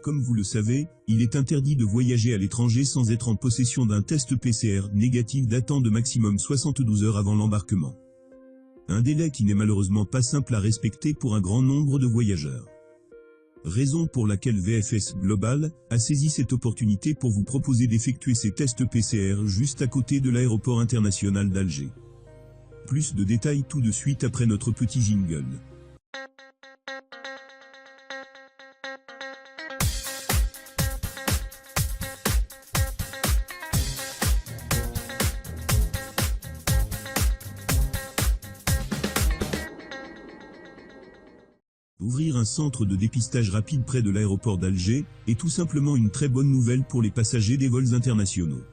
Comme vous le savez, il est interdit de voyager à l'étranger sans être en possession d'un test PCR négatif datant de maximum 72 heures avant l'embarquement. Un délai qui n'est malheureusement pas simple à respecter pour un grand nombre de voyageurs. Raison pour laquelle VFS Global a saisi cette opportunité pour vous proposer d'effectuer ces tests PCR juste à côté de l'aéroport international d'Alger. Plus de détails tout de suite après notre petit jingle. Ouvrir un centre de dépistage rapide près de l'aéroport d'Alger est tout simplement une très bonne nouvelle pour les passagers des vols internationaux.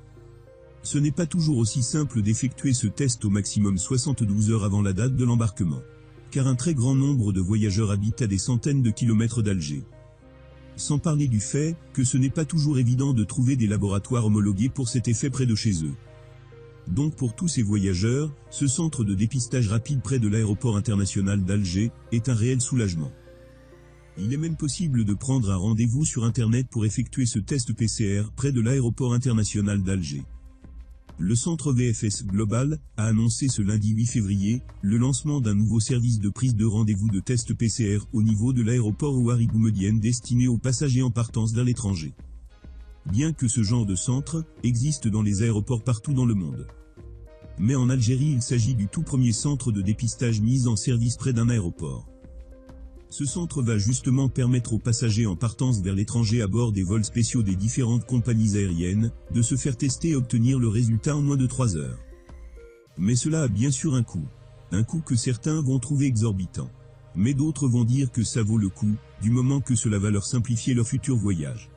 Ce n'est pas toujours aussi simple d'effectuer ce test au maximum 72 heures avant la date de l'embarquement, car un très grand nombre de voyageurs habitent à des centaines de kilomètres d'Alger. Sans parler du fait que ce n'est pas toujours évident de trouver des laboratoires homologués pour cet effet près de chez eux. Donc pour tous ces voyageurs, ce centre de dépistage rapide près de l'aéroport international d'Alger est un réel soulagement. Il est même possible de prendre un rendez-vous sur Internet pour effectuer ce test PCR près de l'aéroport international d'Alger. Le centre VFS Global a annoncé ce lundi 8 février le lancement d'un nouveau service de prise de rendez-vous de test PCR au niveau de l'aéroport Ouari Boumedienne destiné aux passagers en partance vers l'étranger. Bien que ce genre de centre existe dans les aéroports partout dans le monde. Mais en Algérie, il s'agit du tout premier centre de dépistage mis en service près d'un aéroport. Ce centre va justement permettre aux passagers en partance vers l'étranger à bord des vols spéciaux des différentes compagnies aériennes de se faire tester et obtenir le résultat en moins de 3 heures. Mais cela a bien sûr un coût que certains vont trouver exorbitant. Mais d'autres vont dire que ça vaut le coup, du moment que cela va leur simplifier leur futur voyage.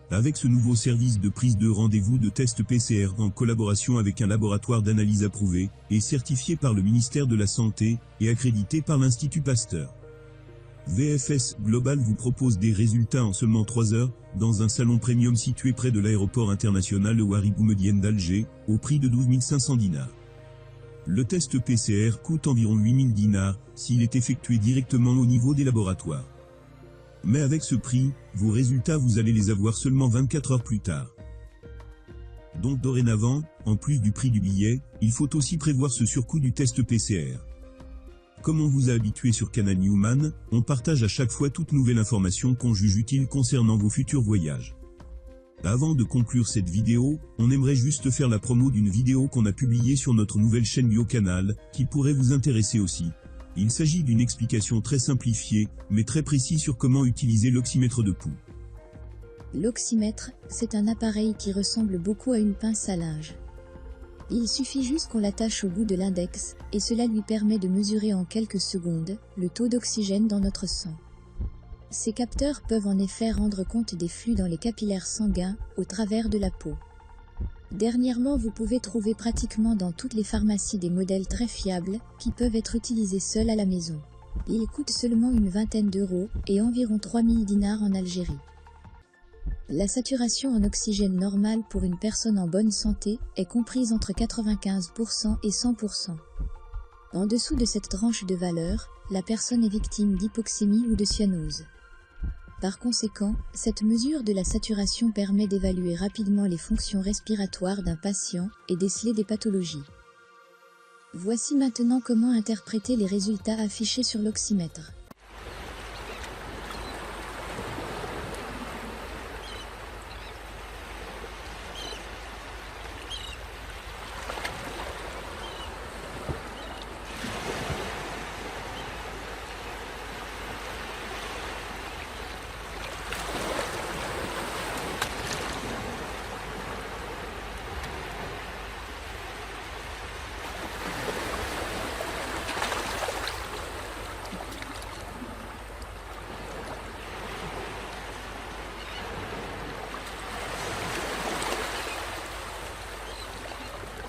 Avec ce nouveau service de prise de rendez-vous de test PCR en collaboration avec un laboratoire d'analyse approuvé et certifié par le ministère de la Santé et accrédité par l'Institut Pasteur. VFS Global vous propose des résultats en seulement 3 heures, dans un salon premium situé près de l'aéroport international Ouari Boumedienne d'Alger, au prix de 12 500 dinars. Le test PCR coûte environ 8 000 dinars, s'il est effectué directement au niveau des laboratoires. Mais avec ce prix, vos résultats vous allez les avoir seulement 24 heures plus tard. Donc dorénavant, en plus du prix du billet, il faut aussi prévoir ce surcoût du test PCR. Comme on vous a habitué sur Canal Newman, on partage à chaque fois toute nouvelle information qu'on juge utile concernant vos futurs voyages. Avant de conclure cette vidéo, on aimerait juste faire la promo d'une vidéo qu'on a publiée sur notre nouvelle chaîne BioCanal, qui pourrait vous intéresser aussi. Il s'agit d'une explication très simplifiée, mais très précise sur comment utiliser l'oxymètre de pouls. L'oxymètre, c'est un appareil qui ressemble beaucoup à une pince à linge. Il suffit juste qu'on l'attache au bout de l'index, et cela lui permet de mesurer en quelques secondes le taux d'oxygène dans notre sang. Ces capteurs peuvent en effet rendre compte des flux dans les capillaires sanguins, au travers de la peau. Dernièrement, vous pouvez trouver pratiquement dans toutes les pharmacies des modèles très fiables, qui peuvent être utilisés seuls à la maison. Ils coûtent seulement une vingtaine d'euros, et environ 3000 dinars en Algérie. La saturation en oxygène normale pour une personne en bonne santé est comprise entre 95% et 100%. En dessous de cette tranche de valeur, la personne est victime d'hypoxémie ou de cyanose. Par conséquent, cette mesure de la saturation permet d'évaluer rapidement les fonctions respiratoires d'un patient et déceler des pathologies. Voici maintenant comment interpréter les résultats affichés sur l'oxymètre.